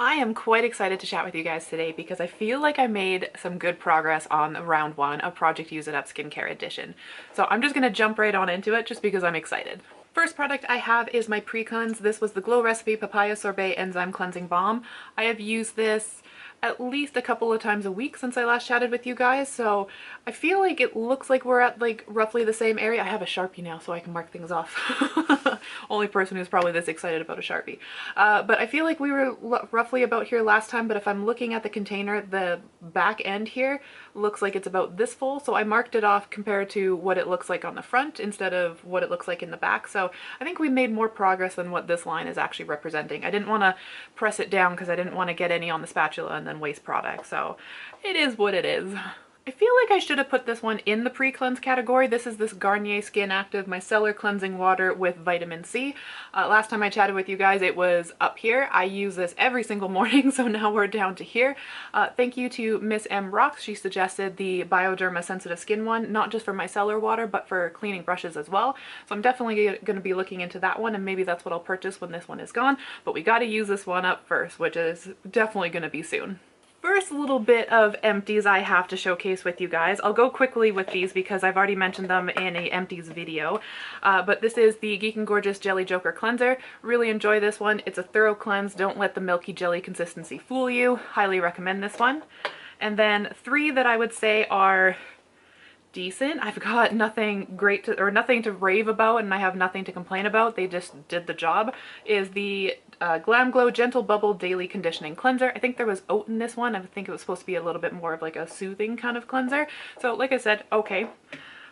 I am quite excited to chat with you guys today because I feel like I made some good progress on round one of Project Use It Up Skincare Edition. So I'm just going to jump right on into it just because I'm excited. First product I have is my pre-cleanse. This was the Glow Recipe Papaya Sorbet Enzyme Cleansing Balm. I have used this at least a couple of times a week since I last chatted with you guys, so I feel like it looks like we're at like roughly the same area. I have a Sharpie now so I can mark things off. Only person who's probably this excited about a Sharpie. But I feel like we were roughly about here last time, but if I'm looking at the container, the back end here looks like it's about this full, so I marked it off compared to what it looks like on the front instead of what it looks like in the back. So I think we made more progress than what this line is actually representing. I didn't want to press it down because I didn't want to get any on the spatula and then waste product, so it is what it is. I feel like I should have put this one in the pre-cleanse category. This is this Garnier Skin Active Micellar Cleansing Water with Vitamin C. Last time I chatted with you guys, it was up here. I use this every single morning, so now we're down to here. Thank you to Miss M Rocks. She suggested the Bioderma Sensitive Skin one, not just for micellar water, but for cleaning brushes as well. So I'm definitely going to be looking into that one, and maybe that's what I'll purchase when this one is gone. But we got to use this one up first, which is definitely going to be soon. First little bit of empties I have to showcase with you guys. I'll go quickly with these because I've already mentioned them in a empties video. But this is the Geek and Gorgeous Jelly Joker Cleanser. Really enjoy this one. It's a thorough cleanse. Don't let the milky jelly consistency fool you. Highly recommend this one. And then three that I would say are decent. I've got nothing great to, or nothing to rave about, and I have nothing to complain about. They just did the job. Is the Glam Glow Gentle Bubble Daily Conditioning Cleanser. I think there was oat in this one. I think it was supposed to be a little bit more of like a soothing kind of cleanser. So like I said, okay.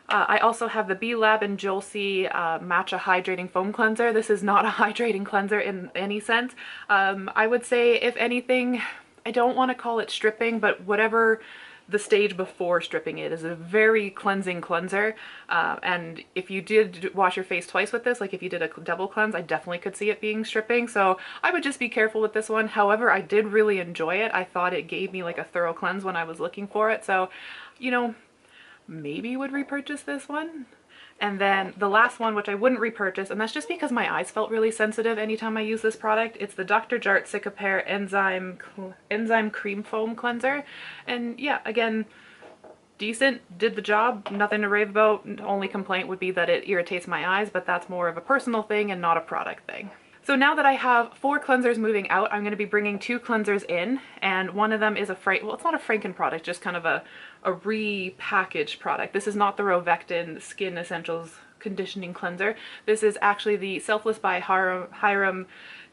I also have the B-Lab and Jolcy Matcha Hydrating Foam Cleanser. This is not a hydrating cleanser in any sense. I would say, if anything, I don't want to call it stripping, but whatever the stage before stripping it is a very cleansing cleanser, and if you did wash your face twice with this, like if you did a double cleanse, I definitely could see it being stripping, so I would just be careful with this one. However, I did really enjoy it. I thought it gave me like a thorough cleanse when I was looking for it, so you know, maybe would repurchase this one. And then the last one, which I wouldn't repurchase, and that's just because my eyes felt really sensitive anytime I use this product. It's the Dr. Jart Cicapair Enzyme Cream Foam Cleanser. And yeah, again, decent, did the job, nothing to rave about. Only complaint would be that it irritates my eyes, but that's more of a personal thing and not a product thing. So now that I have 4 cleansers moving out, I'm going to be bringing 2 cleansers in, and one of them is well, it's not a Franken product, just kind of a repackaged product. This is not the Rovectin Skin Essentials Conditioning Cleanser. This is actually the Selfless by Hyram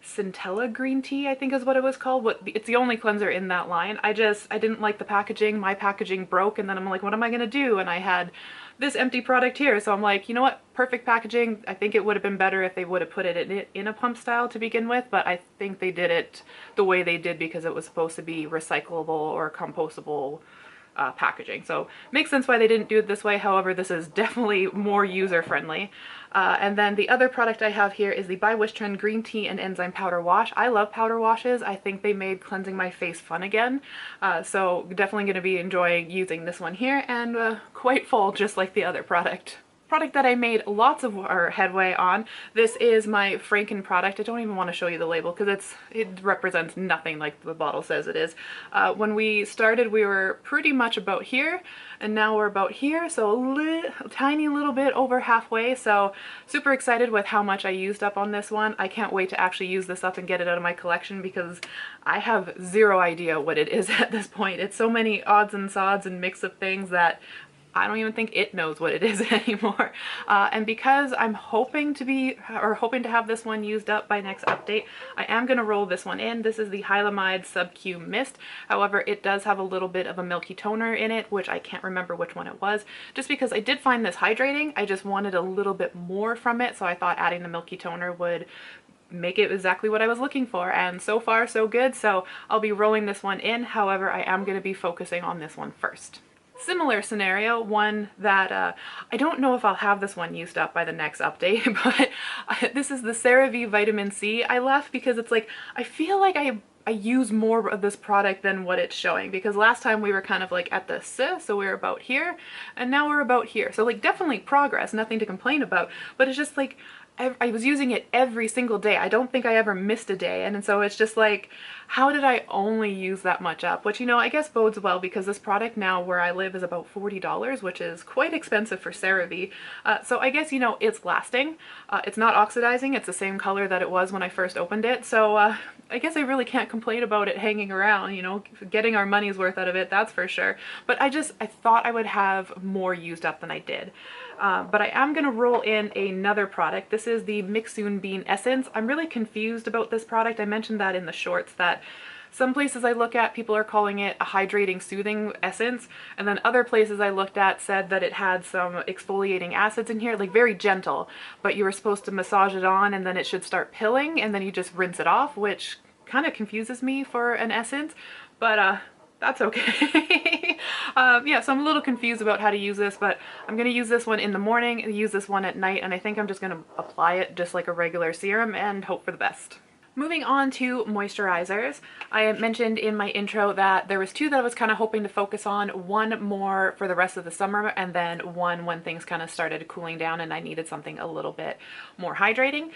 Centella Green Tea, I think is what it was called. It's the only cleanser in that line. I didn't like the packaging. My packaging broke, and then I'm like, what am I going to do? And I had this empty product here, so I'm like, you know what, perfect packaging. I think it would have been better if they would have put it in a pump style to begin with, but I think they did it the way they did because it was supposed to be recyclable or compostable packaging. So makes sense why they didn't do it this way. However, this is definitely more user-friendly. And then the other product I have here is the by Wishtrend Green Tea and Enzyme Powder Wash. I love powder washes. I think they made cleansing my face fun again. So definitely going to be enjoying using this one here, and quite full just like the other product. Product that I made lots of headway on. This is my Franken product. I don't even want to show you the label because it represents nothing like the bottle says it is. When we started, we were pretty much about here, and now we're about here, so a tiny little bit over halfway. So super excited with how much I used up on this one. I can't wait to actually use this up and get it out of my collection because I have zero idea what it is at this point. It's so many odds and sods and mix of things that I don't even think it knows what it is anymore. And because I'm hoping to have this one used up by next update, I am going to roll this one in. This is the Hylamide Sub-Q Mist. However, it does have a little bit of a milky toner in it, which I can't remember which one it was. Just because I did find this hydrating, I just wanted a little bit more from it, so I thought adding the milky toner would make it exactly what I was looking for, and so far so good. So I'll be rolling this one in. However, I am going to be focusing on this one first. Similar scenario, one that I don't know if I'll have this one used up by the next update, but this is the CeraVe Vitamin C I left because it's like, I feel like I use more of this product than what it's showing, because last time we were kind of like at the so we were about here, and now we're about here. So like definitely progress, nothing to complain about, but it's just like, I was using it every single day. I don't think I ever missed a day. And so it's just like, how did I only use that much up? Which, you know, I guess bodes well because this product now where I live is about $40, which is quite expensive for CeraVe. So I guess, you know, it's lasting. It's not oxidizing. It's the same color that it was when I first opened it. So I guess I really can't complain about it hanging around, you know, getting our money's worth out of it, that's for sure. But I thought I would have more used up than I did. But I am going to roll in another product. This is the Mixsoon Bean Essence. I'm really confused about this product. I mentioned that in the shorts that some places I look at, people are calling it a hydrating soothing essence, and then other places I looked at said that it had some exfoliating acids in here, like very gentle, but you were supposed to massage it on and then it should start pilling and then you just rinse it off, which kind of confuses me for an essence, but that's okay. Yeah, so I'm a little confused about how to use this, but I'm going to use this one in the morning and use this one at night, and I think I'm just going to apply it just like a regular serum and hope for the best. Moving on to moisturizers, I mentioned in my intro that there was two that I was kind of hoping to focus on, one more for the rest of the summer and then one when things kind of started cooling down and I needed something a little bit more hydrating.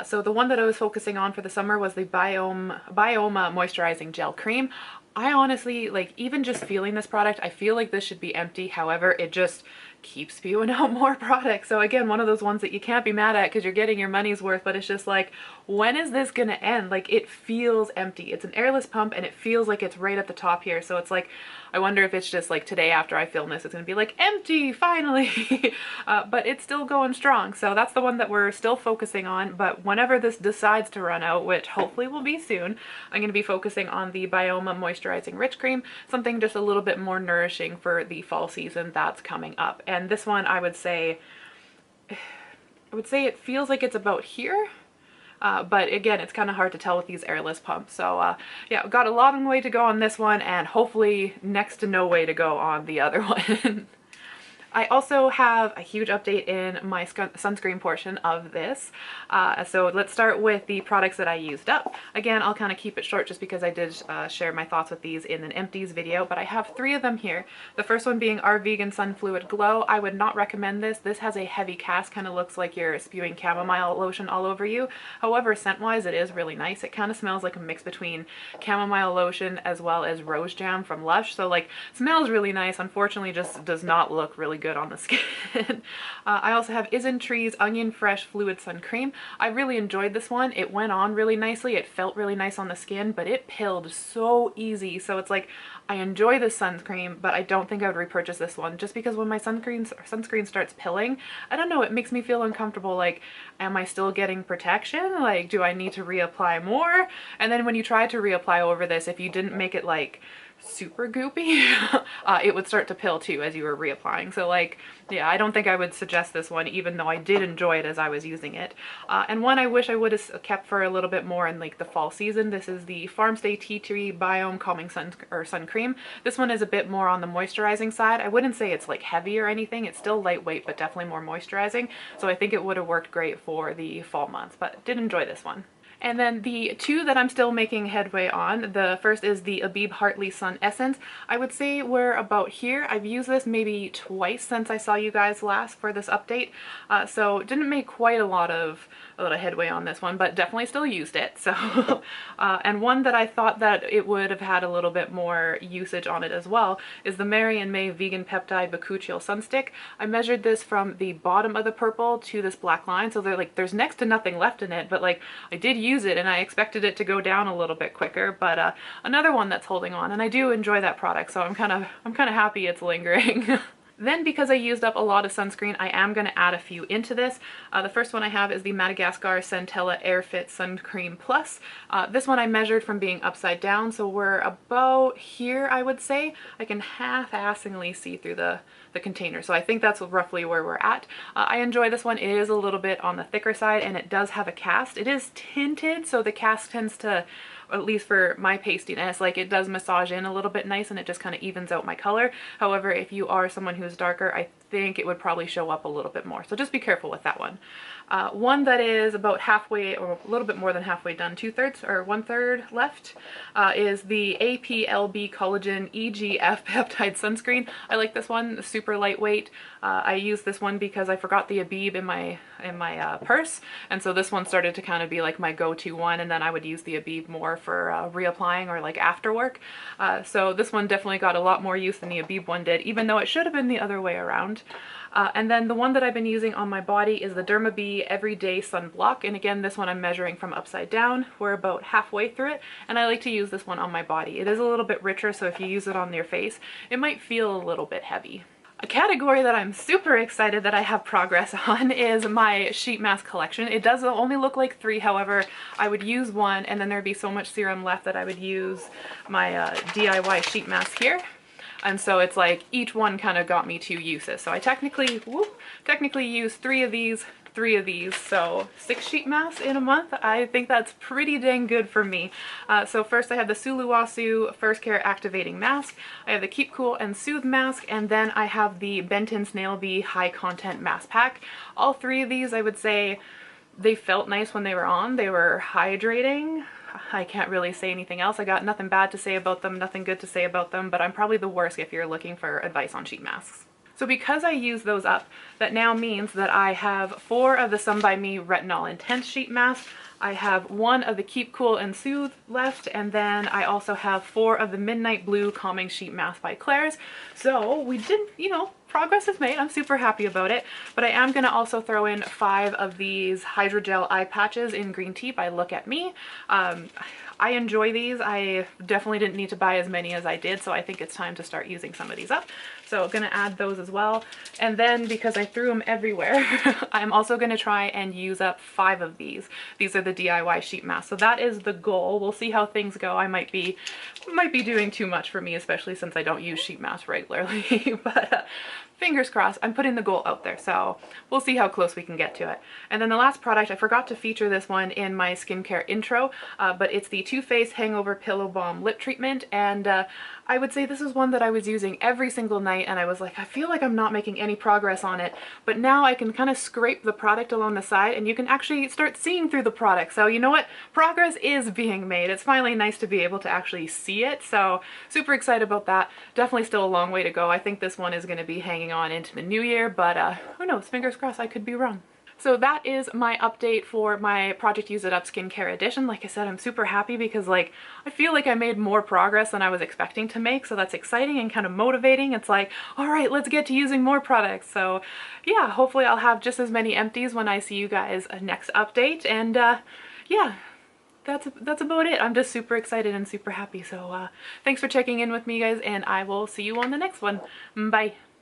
So the one that I was focusing on for the summer was the Bioma Moisturizing Gel Cream. I honestly, like, even just feeling this product, I feel like this should be empty. However, it just keeps spewing out more products. So again, one of those ones that you can't be mad at because you're getting your money's worth, but it's just like, when is this gonna end? Like, it feels empty. It's an airless pump and it feels like it's right at the top here. So it's like, I wonder if it's just like today after I film this, it's gonna be like empty finally. But it's still going strong. So that's the one that we're still focusing on. But whenever this decides to run out, which hopefully will be soon, I'm gonna be focusing on the Bioma Moisturizing Rich Cream, something just a little bit more nourishing for the fall season that's coming up. And this one, I would say it feels like it's about here. But again, it's kind of hard to tell with these airless pumps. So yeah, got a long way to go on this one and hopefully next to no way to go on the other one. I also have a huge update in my sunscreen portion of this. So let's start with the products that I used up. Again, I'll kind of keep it short just because I did share my thoughts with these in an empties video, but I have 3 of them here. The first one being our Vegan Sun Fluid Glow. I would not recommend this. This has a heavy cast, kind of looks like you're spewing chamomile lotion all over you. However, scent-wise, it is really nice. It kind of smells like a mix between chamomile lotion as well as rose jam from Lush. So like, smells really nice. Unfortunately, just does not look really good on the skin. I also have Isntree Onion Fresh Fluid Sun Cream. I really enjoyed this one. It went on really nicely. It felt really nice on the skin, but it pilled so easy. So it's like, I enjoy this sunscreen, but I don't think I would repurchase this one just because when my sunscreen starts pilling, I don't know, it makes me feel uncomfortable. Like, am I still getting protection? Like, do I need to reapply more? And then when you try to reapply over this, if you didn't make it like super goopy, it would start to pill too as you were reapplying. So like, yeah, I don't think I would suggest this one, even though I did enjoy it as I was using it. And one I wish I would have kept for a little bit more in like the fall season. This is the Farmstay Tea Tree Biome Calming Sun Cream. This one is a bit more on the moisturizing side. I wouldn't say it's like heavy or anything. It's still lightweight, but definitely more moisturizing. So I think it would have worked great for the fall months, but did enjoy this one. And then the 2 that I'm still making headway on, the first is the Abib Hartley Sun Essence. I would say we're about here. I've used this maybe twice since I saw you guys last for this update. So didn't make quite a lot of headway on this one, but definitely still used it. So, and one that I thought that it would have had a little bit more usage on it as well is the Mary and May Vegan Peptide Bakuchiol Sunstick. I measured this from the bottom of the purple to this black line. So there's next to nothing left in it, but like I did use it and I expected it to go down a little bit quicker, but another one that's holding on, and I do enjoy that product, so I'm kind of happy it's lingering. Then, because I used up a lot of sunscreen, I am going to add a few into this. The first one I have is the Madagascar Centella Airfit Sun Cream Plus. This one I measured from being upside down, so we're about here, I would say. I can half-assingly see through the container, so I think that's roughly where we're at. I enjoy this one. It is a little bit on the thicker side, and it does have a cast. It is tinted, so the cast tends to, at least for my pastiness, like it does massage in a little bit nice and it just kind of evens out my color. However, if you are someone who's darker, I think it would probably show up a little bit more. So just be careful with that one. One that is about halfway or a little bit more than halfway done, 2/3 or 1/3 left, is the APLB Collagen EGF Peptide Sunscreen. I like this one, super lightweight. I use this one because I forgot the Abib in my purse, and so this one started to kind of be like my go-to one, and then I would use the Abib more for reapplying or like after work. So this one definitely got a lot more use than the Abib one did, even though it should have been the other way around. And then the one that I've been using on my body is the Dermabee Everyday Sunblock, and again this one I'm measuring from upside down. We're about halfway through it, and I like to use this one on my body. It is a little bit richer, so if you use it on your face it might feel a little bit heavy. A category that I'm super excited that I have progress on is my sheet mask collection. It does only look like 3, however, I would use one and then there'd be so much serum left that I would use my DIY sheet mask here. And so it's like each one kind of got me 2 uses. So I technically use 3 of these, 3 of these, so 6 sheet masks in a month. I think that's pretty dang good for me. So first I have the Sulawesi First Care Activating Mask, I have the Keep Cool and Soothe Mask, and then I have the Benton Snail Bee High Content Mask Pack. All 3 of these I would say they felt nice when they were on. They were hydrating. I can't really say anything else. I got nothing bad to say about them, nothing good to say about them, but I'm probably the worst if you're looking for advice on sheet masks. So because I use those up, that now means that I have 4 of the Some By Me Retinol Intense sheet masks, I have 1 of the Keep Cool and Soothe left, and then I also have 4 of the Midnight Blue Calming Sheet Mask by Klairs. So we did, you know, progress is made. I'm super happy about it, but I am going to also throw in 5 of these hydrogel eye patches in green tea by Look at Me. I enjoy these. I definitely didn't need to buy as many as I did, so I think it's time to start using some of these up. So I'm gonna add those as well. And then because I threw them everywhere, I'm also gonna try and use up 5 of these. These are the DIY sheet masks. So that is the goal. We'll see how things go. I might be doing too much for me, especially since I don't use sheet masks regularly. But fingers crossed, I'm putting the goal out there, so we'll see how close we can get to it. And then the last product, I forgot to feature this one in my skincare intro, but it's the Too Faced Hangover Pillow Balm Lip Treatment, and I would say this is one that I was using every single night, and I was like, I feel like I'm not making any progress on it, but now I can kind of scrape the product along the side and you can actually start seeing through the product. So you know what? Progress is being made. It's finally nice to be able to actually see it, so super excited about that. Definitely still a long way to go. I think this one is going to be hanging on into the new year, but who knows? Fingers crossed, I could be wrong. So that is my update for my Project Use It Up Skincare Edition. Like I said, I'm super happy because like I feel like I made more progress than I was expecting to make, so that's exciting and kind of motivating. It's like, all right, let's get to using more products. So yeah, hopefully I'll have just as many empties when I see you guys next update, and yeah, that's about it. I'm just super excited and super happy. So thanks for checking in with me, guys, and I will see you on the next one. Bye.